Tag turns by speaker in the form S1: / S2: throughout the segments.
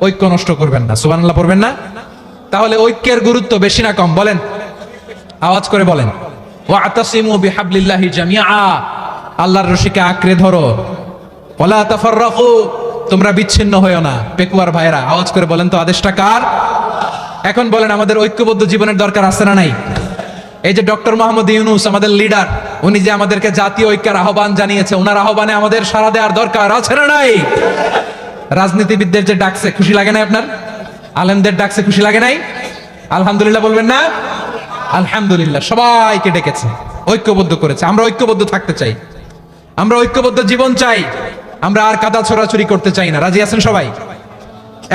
S1: ঐক্য নষ্ট করবেন না। সুবহানাল্লাহ পড়বেন না? তাহলে ঐক্যের গুরুত্ব বেশি না কম বলেন? আওয়াজ করে বলেন। ওয়াতাসিমু বিহাবলিল্লাহি জামিআ, আল্লাহর রশিকে আঁকড়ে ধরো। ওয়ালা তাফাররাকু, তোমরা বিচ্ছিন্ন হয়ো না। পেকুয়ার ভাইরা আওয়াজ করে বলেন তো আদেশটা কার? এখন বলেন আমাদের ঐক্যবদ্ধ জীবনের দরকার আছে না নাই? এই যে ডক্টর মোহাম্মদ ইউনূস আমাদের লিডার, উনি যে আমাদেরকে জাতীয় ঐক্যের আহ্বান জানিয়েছে, ওনার আহ্বানে আমাদের সাড়া দেওয়ার দরকার আছে না নাই? রাজনীতিবিদদের যে ডাকছে খুশি লাগে না আপনার? আলেমদের ডাকছে খুশি লাগে নাই? আলহামদুলিল্লাহ বলবেন না? আলহামদুলিল্লাহ, সবাইকে ডেকেছে, ঐক্যবদ্ধ করেছে। আমরা ঐক্যবদ্ধ থাকতে চাই, আমরা ঐক্যবদ্ধ জীবন চাই, আমরা আর কাদা ছোড়াছুরি করতে চাই না। রাজি আছেন সবাই?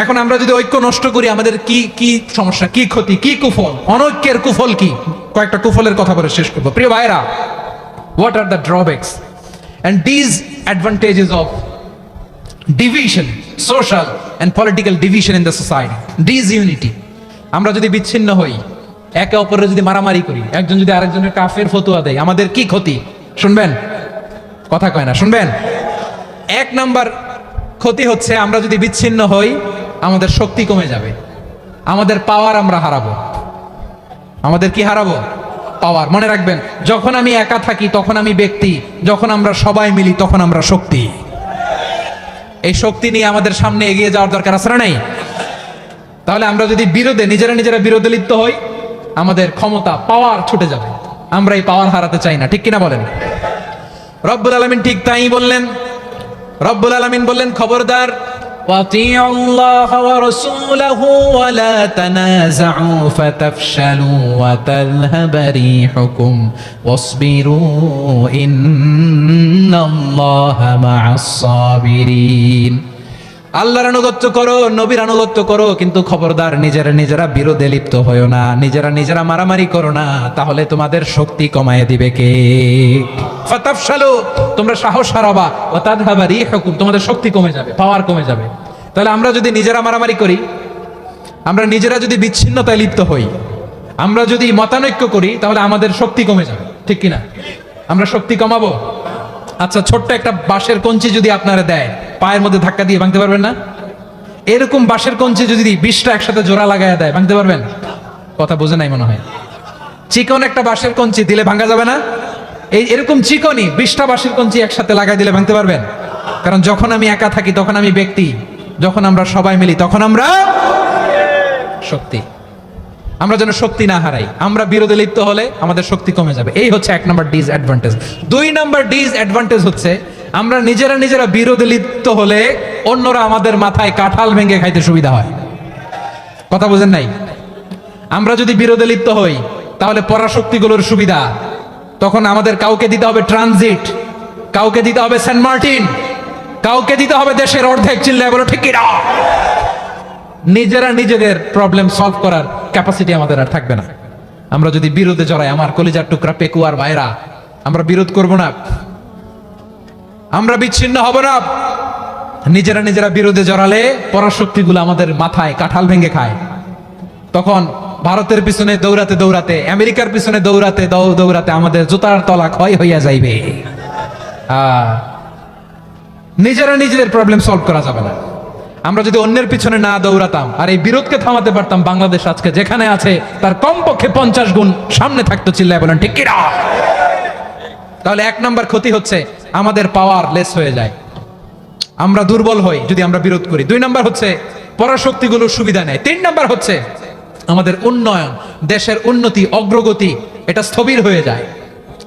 S1: এখন আমরা যদি ঐক্য নষ্ট করি আমাদের কি কি সমস্যা, কি ক্ষতি, কি কুফল? অনৈক্যের কুফল কি? কয়েকটা কুফলের কথা বলে শেষ করবো। প্রিয় ভাইরা, what are the drawbacks and disadvantages of division, social and political division in the society? Disunity, আমরা যদি বিচ্ছিন্ন হই, একে অপরের যদি মারামারি করি, একজন যদি আরেকজনের কাফের ফতোয়া দেয়, আমাদের কি ক্ষতি? শুনবেন? কথা কয় না, শুনবেন? এক নাম্বার ক্ষতি হচ্ছে আমরা যদি বিচ্ছিন্ন হই আমাদের শক্তি কমে যাবে, আমাদের পাওয়ার আমরা হারাবো। আমাদের কি হারাবো? পাওয়ার। মনে রাখবেন, যখন আমি একা থাকি তখন আমি ব্যক্তি, যখন আমরা সবাই মিলি তখন আমরা শক্তি। এই শক্তি নিয়ে আমাদের সামনে এগিয়ে যাওয়ার দরকার আছে না নাই? তাহলে আমরা যদি নিজেরা বিরোধে লিপ্ত হই আমাদের ক্ষমতা, পাওয়ার ছুটে যাবে। আমরা এই পাওয়ার হারাতে চাই না, ঠিক কিনা বলেন? রব্বুল আলামিন ঠিক তাই বললেন। রব্বুল আলামিন বললেন, খবরদার, ওয়াতিউ আল্লাহ ওয়া রাসূলাহু ওয়া লা তানাযাউ ফাতাফশালু ওয়া তাযহাবা রিহুকুম ওয়াসবিরু ইন্নাল্লাহা মা'আস সাবিরিন। আল্লাহর আনুগত্য করো, নবীর আনুগত্য করো, কিন্তু খবরদার নিজেরা বিরোধে লিপ্ত হয়ো না, নিজেরা মারামারি করো না, তাহলে তোমাদের শক্তি কমায় দিবে কে? ফাতাফশালু, তোমরা সাহস হারাবা, ওয়া তাযহাবা রিহুকুম, তোমাদের শক্তি কমে যাবে, পাওয়ার কমে যাবে। তাহলে আমরা যদি নিজেরা মারামারি করি, আমরা নিজেরা যদি বিচ্ছিন্নতায় লিপ্ত হই, আমরা যদি মতানৈক্য করি, তাহলে আমাদের শক্তি কমে যাবে, ঠিক কিনা? আমরা শক্তি কমাবো। আচ্ছা, ছোট্ট একটা বাঁশের কঞ্চি যদি আপনারা দেয়, পায়ের মধ্যে ধাক্কা দিয়ে ভাঙতে পারবেন না? এরকম বাঁশের কঞ্চি যদি 20টা একসাথে জোড়া লাগায় দেয়, ভাঙতে পারবেন? কথা বোঝে নাই মনে হয়। চিকন একটা বাঁশের কঞ্চি দিলে ভাঙা যাবে না? এরকম চিকনই 20টা বাঁশের কঞ্চি একসাথে লাগাই দিলে ভাঙতে পারবেন? কারণ যখন আমি একা থাকি তখন আমি ব্যক্তি, যখন আমরা সবাই মিলি তখন আমরা শক্তি। আমরা যেন শক্তি না হারাই। আমরা বিরোধে লিপ্ত হলে আমাদের শক্তি কমে যাবে। এই হচ্ছে 1 নম্বর ডিসঅ্যাডভান্টেজ। 2 নম্বর ডিসঅ্যাডভান্টেজ হচ্ছে আমরা নিজেরা বিরোধে লিপ্ত হলে অন্যরা আমাদের মাথায় কাঁঠাল ভেঙে খাইতে সুবিধা হয়। কথা বুঝেন নাই? আমরা যদি বিরোধে লিপ্ত হই তাহলে পরাশক্তিগুলোর সুবিধা, তখন আমাদের কাউকে দিতে হবে ট্রানজিট, কাউকে দিতে হবে সেন্ট মার্টিন, কাউকে দিতে হবে দেশের অর্ধেক। চিল্লায় বলো ঠিক কিনা? নিজেদের প্রবলেম সলভ করার ক্যাপাসিটি আমাদের আর থাকবে না। আমরা যদি বিরোধে জড়াই, আমার কলিজার টুকরা পেকুয়ার ভাইরা, আমরা বিরোধ করব না, আমরা বিচ্ছিন্ন হব না। নিজেরা বিরোধে জড়ালে পরাশক্তিগুলো আমাদের মাথায় কাঁঠাল ভেঙে খায়। তখন ভারতের পিছনে দৌড়াতে, আমেরিকার পিছনে দৌড়াতে আমাদের জুতার তলা ক্ষয় হইয়া যাইবে। নিজেদের প্রবলেম সলভ করা যাবে না। আমরা যদি অন্যের পিছনে না দৌড়াতাম আর এই বিরোধকে থামাতে পারতাম, বাংলাদেশ আজকে যেখানে আছে তার কমপক্ষে 50 গুণ সামনে থাকতো। চিল্লায় বলেন ঠিক কিনা? তাহলে 1 নম্বর ক্ষতি হচ্ছে আমাদের পাওয়ার লেস হয়ে যায়, আমরা দুর্বল হই যদি আমরা বিরোধ করি। 2 নম্বর হচ্ছে পরাশক্তিগুলোর সুবিধা নেয়। 3 নম্বর হচ্ছে আমাদের উন্নয়ন, দেশের উন্নতি, অগ্রগতি, এটা স্থবির হয়ে যায়,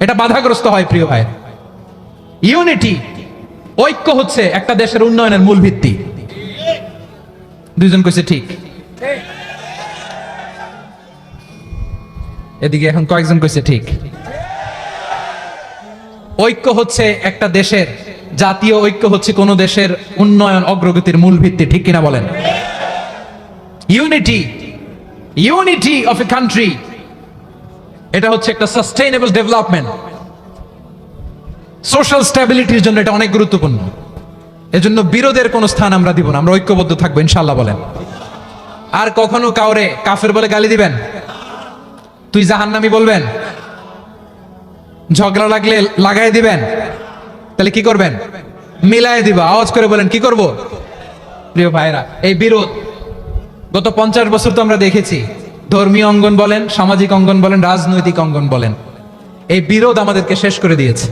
S1: এটা বাধাগ্রস্ত হয়। প্রিয় ভাই, ইউনিটি, ঐক্য হচ্ছে একটা দেশের উন্নয়নের মূল ভিত্তি। 2 জন কইছে ঠিক, এদিকে এখন কয়েকজন কইছে ঠিক। ঐক্য হচ্ছে একটা দেশের, জাতীয় ঐক্য হচ্ছে কোন দেশের উন্নয়ন, অগ্রগতির মূল ভিত্তি, ঠিক কিনা বলেন? ইউনিটি অফ এ কান্ট্রি, এটা হচ্ছে একটা সাস্টেইনেবল ডেভেলপমেন্ট, সোশ্যাল স্ট্যাবিলিটির জন্য এটা অনেক গুরুত্বপূর্ণ। এজন্য বিরোধের কোনো স্থান আমরা দিব না, আমরা ঐক্যবদ্ধ থাকবো ইনশাআল্লাহ বলেন। আর কখনো কাউরে কাফের বলে গালি দিবেন, তুই জাহান্নামী বলবেন, ঝগড়া লাগলে লাগাই দিবেন, তাহলে কি করবেন? মিলাই দিবা। আওয়াজ করে বলেন কি করব? প্রিয় ভাইরা, এই বিরোধ গত 50 বছর তো আমরা দেখেছি, ধর্মীয় অঙ্গন বলেন, সামাজিক অঙ্গন বলেন, রাজনৈতিক অঙ্গন বলেন, এই বিরোধ আমাদেরকে শেষ করে দিয়েছে।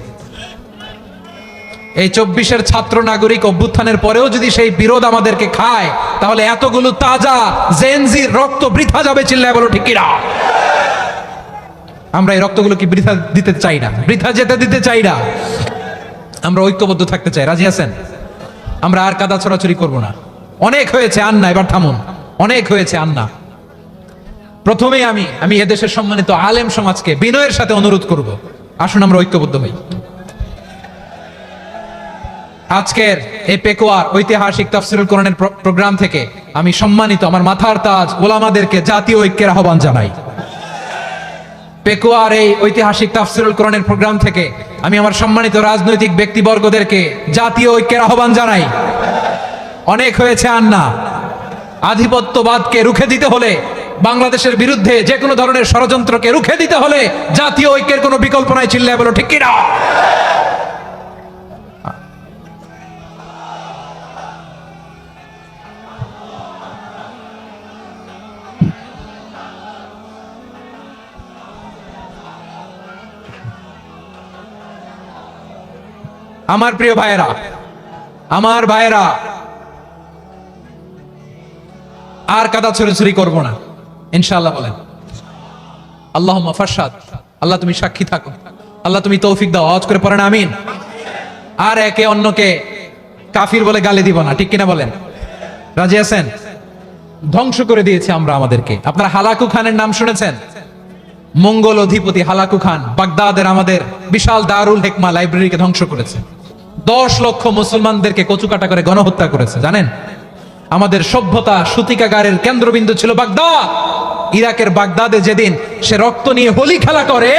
S1: এই 24-এর ছাত্র নাগরিক অভ্যুত্থানের পরেও যদি সেই বিরোধ আমাদেরকে খায়, তাহলে এতগুলো তাজা জেনজির রক্ত বৃথা যাবে। চিল্লায় বলো ঠিক কিনা? আমরা এই রক্তগুলো কি বৃথা দিতে চাই না, বৃথা যেতে দিতে চাই না। আমরা ঐক্যবদ্ধ থাকতে চাই। রাজি আছেন? আমরা আর কাদা ছড়াছড়ি করব না। অনেক হয়েছে, আন্না, এবার থামুন। অনেক হয়েছে, আন্না। প্রথমেই আমি এদেশের সম্মানিত আলেম সমাজকে বিনয়ের সাথে অনুরোধ করব, আসুন আমরা ঐক্যবদ্ধ হই। আজকের এই পেকুয়ার ঐতিহাসিক তাফসীরুল কোরআনের প্রোগ্রাম থেকে আমি সম্মানিত আমার মাথার তাজ ওলামাদেরকে জাতীয় ঐক্যের আহ্বান জানাই। পেকুয়ার এই ঐতিহাসিক তাফসীরুল কোরআনের প্রোগ্রাম থেকে আমি আমার সম্মানিত রাজনৈতিক ব্যক্তিবর্গদেরকে জাতীয় ঐক্যের আহ্বান জানাই। অনেক হয়েছে, আন্না। আধিপত্যবাদকে রুখে দিতে হলে, বাংলাদেশের বিরুদ্ধে যে কোনো ধরনের ষড়যন্ত্রকে রুখে দিতে হলে জাতীয় ঐক্যের কোনো বিকল্প নাই। চিল্লায় বলো ঠিক কিনা? আমার প্রিয় ভাইয়েরা, আমার ভাইয়েরা, আর কাদা ছুড়ি করব না ইনশাআল্লাহ। বলেন আল্লাহুম্মা ফারশাদ। আল্লাহ তুমি সাক্ষী থাকো, আল্লাহ তুমি তৌফিক দাও। আওয়াজ করে পড়েন আমিন। আর একে অন্যকে কাফির বলে গালি দিব না, ঠিক কিনা বলেন? রাজি আছেন? ধ্বংস করে দিয়েছে আমরা আমাদেরকে। আপনারা হালাকু খানের নাম শুনেছেন? মঙ্গল অধিপতি হালাকু খান বাগদাদের আমাদের বিশাল দারুল হিকমা লাইব্রেরিকে ধ্বংস করেছে। 10 লক্ষ মুসলমানদেরকে কচুকাটা করে গণহত্যা করেছে। জানেন, আমাদের সভ্যতা সূতিকাগারের কেন্দ্রবিন্দু ছিল বাগদাদ। ইরাকের বাগদাদে যেদিন সে রক্ত নিয়ে হোলি খেলা করে,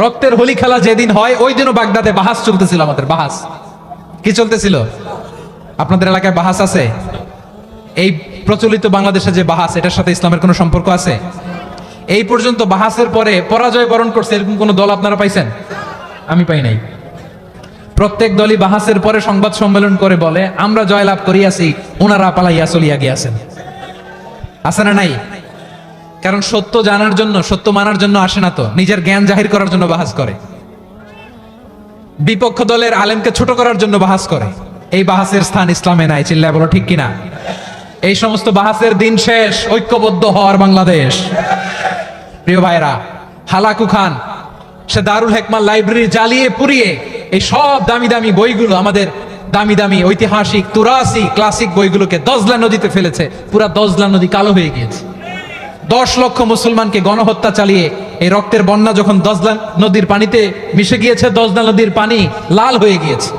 S1: রক্তের হোলি খেলা যেদিন হয়, ওই দিনও বাগদাদে বাহাস চলতেছিল। আমাদের বাহাস কি চলতেছিল? আপনাদের এলাকায় বাহাস আছে? এই প্রচলিত বাংলাদেশে যে বাহাস, এটার সাথে ইসলামের কোনো সম্পর্ক আছে? এই পর্যন্ত বাহাসের পরে পরাজয় বরণ করছে এরকম কোন দল আপনারা পাইছেন? আমি পাই নাই। প্রত্যেক দলই বাহাসের পরে সংবাদ সম্মেলন করে বলে আমরা জয়লাভ করিয়াছি, ওনারা পালাইয়া চলিয়া গিয়াছেন। আছে না নাই? কারণ সত্য জানার জন্য, সত্য মানার জন্য আসে না তো, নিজের জ্ঞান জাহির করার জন্য বাহাস করে। বিপক্ষ দলের আলেমকে ছোট করার জন্য বাহাস করে। এই বাহাসের স্থান ইসলামে নাই। চিল্লায় বলো ঠিক কিনা? এই সমস্ত বাহাসের দিন শেষ। ঐক্যবদ্ধ হওয়ার বাংলাদেশ। প্রিয় ভাইরা, হালাকু খান সে দারুল হিকমা লাইব্রেরি জ্বালিয়ে পুড়িয়ে এই সব দামি দামি বইগুলো, আমাদের দামি দামি ঐতিহাসিক তুরাসি ক্লাসিক বইগুলোকে দজলা নদীতে ফেলেছে। পুরা দজলা নদী কালো হয়ে গিয়েছে। 10 লক্ষ মুসলমানকে গণহত্যা চালিয়ে এই রক্তের বন্যা যখন দজলা নদীর পানিতে মিশে গিয়েছে, দজলা নদীর পানি লাল হয়ে গিয়েছে।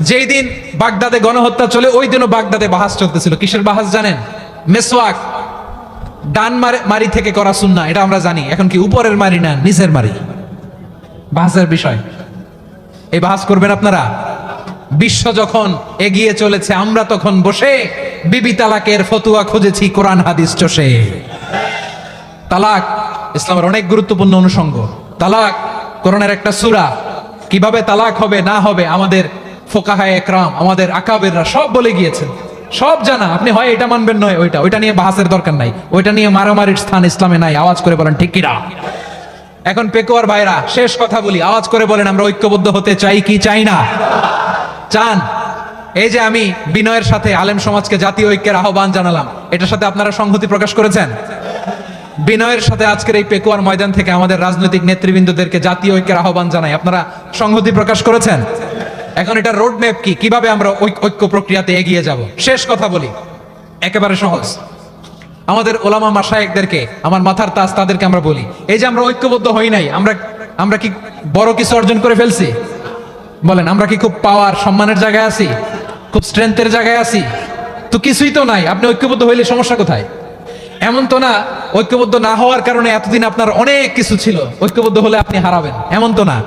S1: যেই দিন বাগদাদে গণহত্যা চলে, ওই দিনও বাগদাদে বাহাস চলতেছিল। কিসের বাহাস জানেন? মেসওয়াক, ডান মারি থেকে করা সুন্নাহ, এটা আমরা জানি। এখন কি উপরের মারি না নিচের মারি? বাহাসের বিষয়। এই বাহাস করবেন আপনারা? বিশ্ব যখন এগিয়ে চলেছে, আমরা তখন বসে বিবি তালাকের ফতুয়া খুঁজেছি কোরআন হাদিস চষে। তালাক ইসলামের অনেক গুরুত্বপূর্ণ অনুষঙ্গ। তালাক কোরআনের একটা সূরা। কিভাবে তালাক হবে না হবে আমাদের ফোকাহায়ে একরাম, আমাদের আকাবেররা সব বলে গিয়েছেন, সব জানা। আপনি হয় এটা মানবেন, নয় ওইটা নিয়ে বাহাসের দরকার নাই। ওইটা নিয়ে মারামারির স্থান ইসলামে নাই। আওয়াজ করে বলেন ঠিক কিনা? এখন পেকুয়ার ভাইরা, শেষ কথা বলি, আওয়াজ করে বলেন আমরা ঐক্যবদ্ধ হতে চাই কি চাই না? চান? এই যে আমি বিনয়ের সাথে আলেম সমাজকে জাতীয় ঐক্যের আহ্বান জানালাম, এটার সাথে আপনারা সংহতি প্রকাশ করেছেন? বিনয়ের সাথে আজকের এই পেকুয়ার ময়দান থেকে আমাদের রাজনৈতিক নেতৃবৃন্দদেরকে জাতীয় ঐক্যের আহ্বান জানাই, আপনারা সংহতি প্রকাশ করেছেন? এখন এটা রোড ম্যাপ কি, কিভাবে আমরা ঐক্য প্রক্রিয়াতে এগিয়ে যাব? শেষ কথা বলি, একেবারে সহজ। আমাদের ওলামা মাশায়েখদেরকে, আমার মাথার তাজ তাদেরকে আমরা বলি, এই যে আমরা ঐক্যবদ্ধ হই নাই, আমরা কি বড় কিছু অর্জন করে ফেলছি? বলেন, আমরা কি খুব পাওয়ার সম্মানের জায়গায় আছি? খুব স্ট্রেংথের জায়গায় আছি? তো কিছুই তো নাই। আপনি ঐক্যবদ্ধ হইলে সমস্যা কোথায়? এমন তো না ঐক্যবদ্ধ না হওয়ার কারণে এতদিন আপনার অনেক কিছু ছিল, ঐক্যবদ্ধ হলে আপনি হারাবেন, এমন তো না।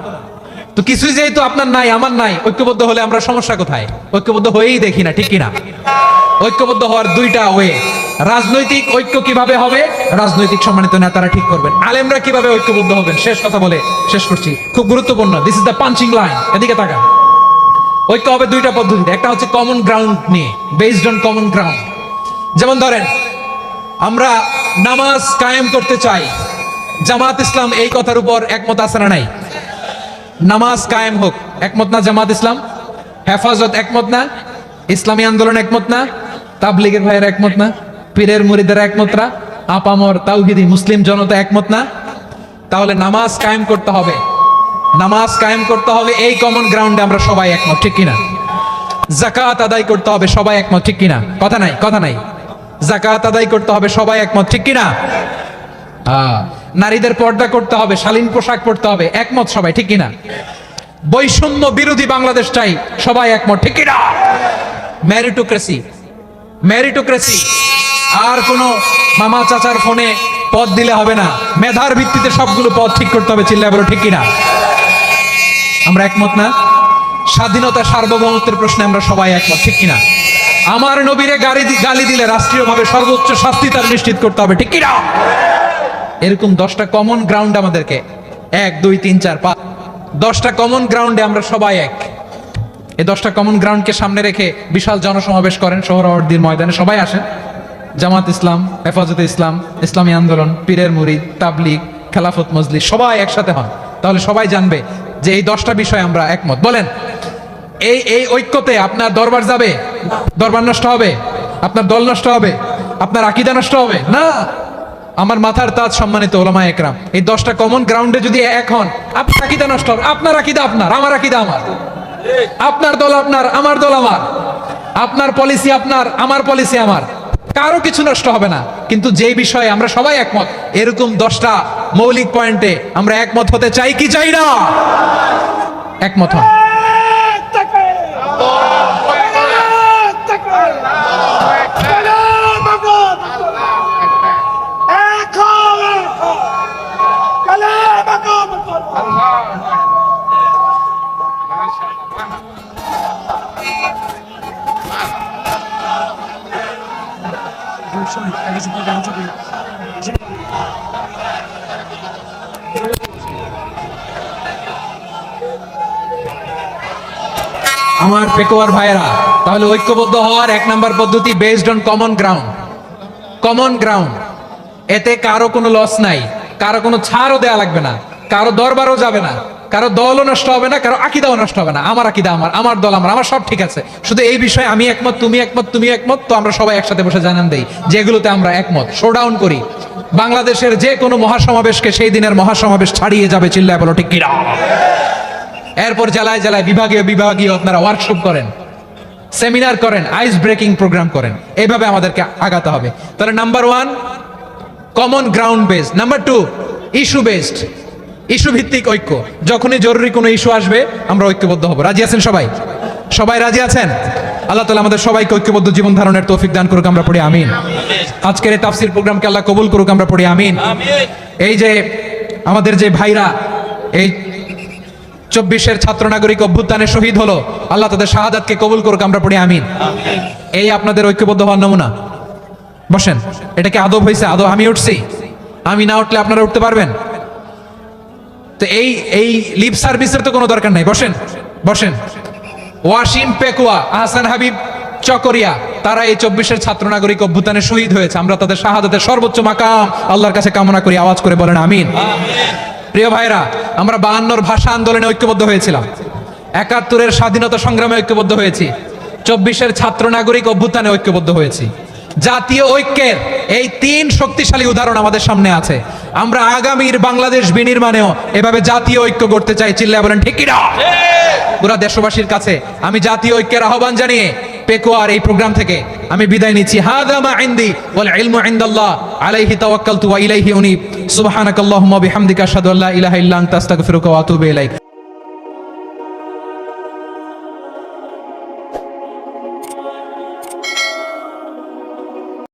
S1: তো কিছুই যেহেতু আপনার নাই, আমার নাই, ঐক্যবদ্ধ হলে আমরা সমস্যা কোথায়? ঐক্যবদ্ধ হয়েই দেখি না, ঠিক কিনা? ঐক্যবদ্ধ হওয়ার দুইটা ওয়ে। রাজনৈতিক ঐক্য কিভাবে হবে? রাজনৈতিক সম্মানিত নেতারা ঠিক করবেন। আলেমরা কিভাবে ঐক্যবদ্ধ হবেন? শেষ কথা বলে শেষ করছি, খুব গুরুত্বপূর্ণ। This is the punching line. এদিকে তাকান। ঐক্য হবে দুইটা পদ্ধতিতে। একটা হচ্ছে কমন গ্রাউন্ড নিয়ে, বেসড অন কমন গ্রাউন্ড। যেমন ধরেন আমরা নামাজ কায়েম করতে চাই। জামাত ইসলাম এই কথার উপর একমত আছে না নাই? নামাজ কায়েম হোক, একমত না জামাত ইসলাম? হেফাজত একমত না? ইসলামী আন্দোলন একমত না? তাবলীগের ভাইয়েরা একমত না? পীরের মুরিদেরা একমত না? আপামর তাওহীদি মুসলিম জনতা একমত না? তাহলে নামাজ কায়েম করতে হবে, নামাজ কায়েম করতে হবে, এই কমন গ্রাউন্ডে আমরা সবাই একমত, ঠিক কিনা? যাকাত আদায় করতে হবে, সবাই একমত, ঠিক কিনা? কথা নাই, কথা নাই। যাকাত আদায় করতে হবে, সবাই একমত, ঠিক কিনা? নারীদের পর্দা করতে হবে, শালীন পোশাক পরতে হবে, একমত সবাই, ঠিক কিনা? বৈষম্য বিরোধী বাংলাদেশ চাই, সবাই একমত, ঠিক কিনা? মেরিটোক্রেসি, মেরিটোক্রেসি, আর কোনো মামা চাচার ফোনে পদ দিলে হবে না, মেধার ভিত্তিতে সবগুলো পদ ঠিক করতে হবে, চিল্লায় বলো ঠিক কিনা? আমরা একমত না? স্বাধীনতা সার্বভৌমত্বের প্রশ্নে আমরা সবাই একমত, ঠিক কিনা? আমার নবীরে গালি দিলে রাষ্ট্রীয়ভাবে সর্বোচ্চ শাস্তি তার নিশ্চিত করতে হবে, ঠিক কিনা? এরকম 10টা কমন গ্রাউন্ড আমাদেরকে, 1 2 3 4 5, 10টা কমন গ্রাউন্ডে আমরা সবাই এক। এই 10টা কমন গ্রাউন্ডকে সামনে রেখে বিশাল জনসমাবেশ করেন সোহরাওয়ার্দীর ময়দানে, সবাই আসেন। জামাত ইসলাম, হেফাজতে ইসলাম, ইসলামী আন্দোলন, পীরের মুরিদ, তাবলীগ, খেলাফত মজলিস, সবাই একসাথে হন, তাহলে সবাই জানবে যে এই 10টা বিষয় আমরা একমত। বলেন, এই এই ঐক্যতে আপনার দরবার যাবে? দরবার নষ্ট হবে? আপনার দল নষ্ট হবে? আপনার আকীদা নষ্ট হবে না? আমার মাথার তাজ সম্মানিত ওলামায়ে একরাম, এই 10টা কমন গ্রাউন্ডে যদি এক হন, আপনার আকীদা নষ্ট হবে? আপনার আকীদা আপনার, আমার আকীদা আমার, আপনার দল আপনার, আমার দল আমার, আপনার পলিসি আপনার, আমার পলিসি আমার, কারো কিছু নষ্ট হবে না। কিন্তু যে বিষয়ে আমরা সবাই একমত, এরকম 10টা মৌলিক পয়েন্টে আমরা একমত হতে চাই কি চাই না? একমত হন। আমার পেকোয়ার ভাইয়েরা, তাহলে ঐক্যবদ্ধ হওয়ার 1 নম্বর পদ্ধতি based on common ground. Common ground, এতে কারো কোনো লস নাই, কারো কোনো ছাড়ও দেয়া লাগবে না, কারো দরবারও যাবে না, কারো দলও নষ্ট হবে না, কারো আকীদাও নষ্ট হবে না। আমার আকীদা আমার, আমার দল আমার, আমার সব ঠিক আছে, শুধু এই বিষয়ে আমি একমত, তুমি একমত, তুমি একমত, তো আমরা সবাই একসাথে বসে জানান দেই যেগুলোতে আমরা একমত, শোডাউন করি। বাংলাদেশের যে কোনো মহাসমাবেশকে সেই দিনের মহাসমাবেশ ছাড়িয়ে যাবে, চিল্লায় বলো ঠিক কিনা? এরপর জেলায় জেলায় বিভাগীয় বিভাগীয় আপনারা ওয়ার্কশপ করেন, সেমিনার করেন, আইস ব্রেকিং প্রোগ্রাম করেন, এইভাবে আমাদেরকে আগাতে হবে। তাহলে number 1 common ground based, number 2 issue based, issue ভিত্তিক ঐক্য। যখনই জরুরি কোনো ইস্যু আসবে আমরা ঐক্যবদ্ধ হব। রাজি আছেন সবাই? সবাই রাজি আছেন? আল্লাহ তাআলা আমাদের সবাইকে ঐক্যবদ্ধ জীবন ধারণের তৌফিক দান করুক, আমরা পড়ি আমিন। আজকের এই তাফসীর প্রোগ্রামকে আল্লাহ কবুল করুক, আমরা পড়ি আমিন। এই যে আমাদের যে ভাইরা এই 24-এর ছাত্র নাগরিক অভ্যুত্থানে শহীদ হলো, আল্লাহ তাদের শাহাদাতকে কবুল করুক, আমরা পড়ি আমিন। এই আপনাদের ঐক্যবদ্ধ হওয়ার নমুনা। বসেন, এটা কি আদব হয়েছে? আদব আমি উঠছি, আমি না উঠলে আপনারা উঠতে পারবেন? তো এই লিপ সার্ভিসের তো কোনো দরকার নাই। বসেন, বসেন। ওয়াসিম পেকুয়া, আহসান হাবিব চকরিয়া, তারা এই 24-এর ছাত্র নাগরিক অভ্যুত্থানে শহীদ হয়েছে। আমরা তাদের শাহাদাতের সর্বোচ্চ মাকাম আল্লাহর কাছে কামনা করি, আওয়াজ করে বলেন আমিন। প্রিয় ভাইরা, আমরা 52-র ভাষা আন্দোলনে ঐক্যবদ্ধ হয়েছিলাম, 71-এর স্বাধীনতা সংগ্রামে ঐক্যবদ্ধ হয়েছি, 24-এর ছাত্র নাগরিক অভ্যুত্থানে ঐক্যবদ্ধ হয়েছি। জাতীয় ঐক্যের এই 3 শক্তিশালী উদাহরণ আমাদের সামনে আছে। আমরা আগামীর বাংলাদেশ বিনির্মাণেও এভাবে জাতীয় ঐক্য গড়তে চাই, চিল্লায় বলেন ঠিক কিনা? পুরা দেশবাসীর কাছে আমি জাতীয় ঐক্যের আহ্বান জানিয়ে পেকুয়ার এই প্রোগ্রাম থেকে আমি বিদায় নিচ্ছি। হাযা মা ইনদি ওয়াল ইলমু ইনদাল্লাহ আলাইহি তাওয়াক্কালতু ওয়া ইলাইহি উনীব। সুবহানাকাল্লাহুম্মা বিহামদিকা আশহাদু আল্লা ইলাহা ইল্লা আনতা আস্তাগফিরুকা ওয়া আতুবু ইলাইক।